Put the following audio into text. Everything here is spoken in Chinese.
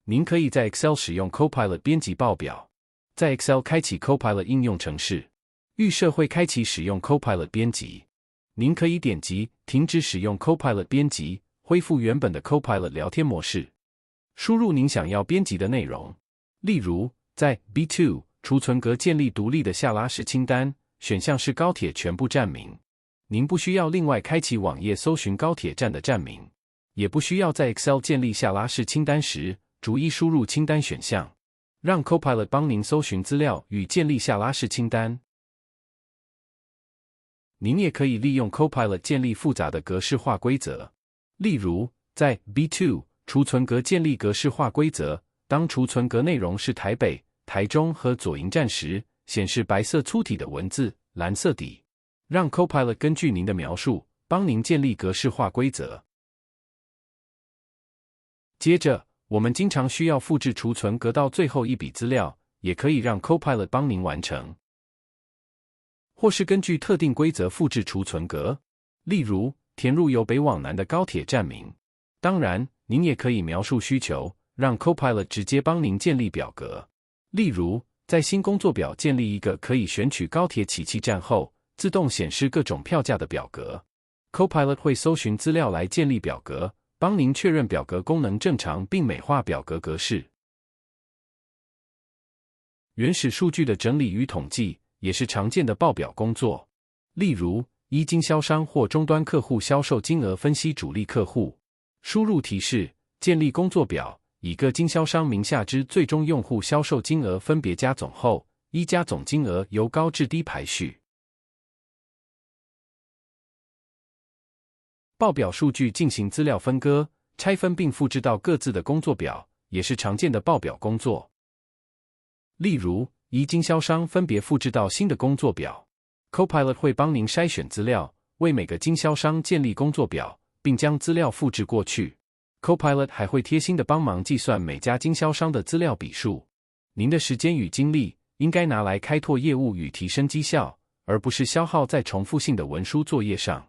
您可以在 Excel 使用 Copilot 编辑报表，在 Excel 开启 Copilot 应用程式，预设会开启使用 Copilot 编辑。您可以点击停止使用 Copilot 编辑，恢复原本的 Copilot 聊天模式，输入您想要编辑的内容。例如，在 B2 储存格建立独立的下拉式清单，选项是高铁全部站名。您不需要另外开启网页搜寻高铁站的站名，也不需要在 Excel 建立下拉式清单时逐一输入清单选项，让 Copilot 帮您搜寻资料与建立下拉式清单。您也可以利用 Copilot 建立复杂的格式化规则，例如，在 B2 储存格建立格式化规则，当储存格内容是台北、台中和左营站时，显示白色粗体的文字，蓝色底。让 Copilot 根据您的描述，帮您建立格式化规则。接着，我们经常需要复制储存格到最后一笔资料，也可以让 Copilot 帮您完成。或是根据特定规则复制储存格，例如填入由北往南的高铁站名。当然，您也可以描述需求，让 Copilot 直接帮您建立表格。例如，在新工作表建立一个可以选取高铁起讫站后，自动显示各种票价的表格。Copilot 会搜寻资料来建立表格，帮您确认表格功能正常并美化表格格式。原始数据的整理与统计也是常见的报表工作，例如依经销商或终端客户销售金额分析主力客户，输入提示，建立工作表，以各经销商名下之最终用户销售金额分别加总后，依加总金额由高至低排序。报表数据进行资料分割、拆分并复制到各自的工作表，也是常见的报表工作。例如，依经销商分别复制到新的工作表 ，Copilot 会帮您筛选资料，为每个经销商建立工作表，并将资料复制过去。Copilot 还会贴心的帮忙计算每家经销商的资料笔数。您的时间与精力应该拿来开拓业务与提升绩效，而不是消耗在重复性的文书作业上。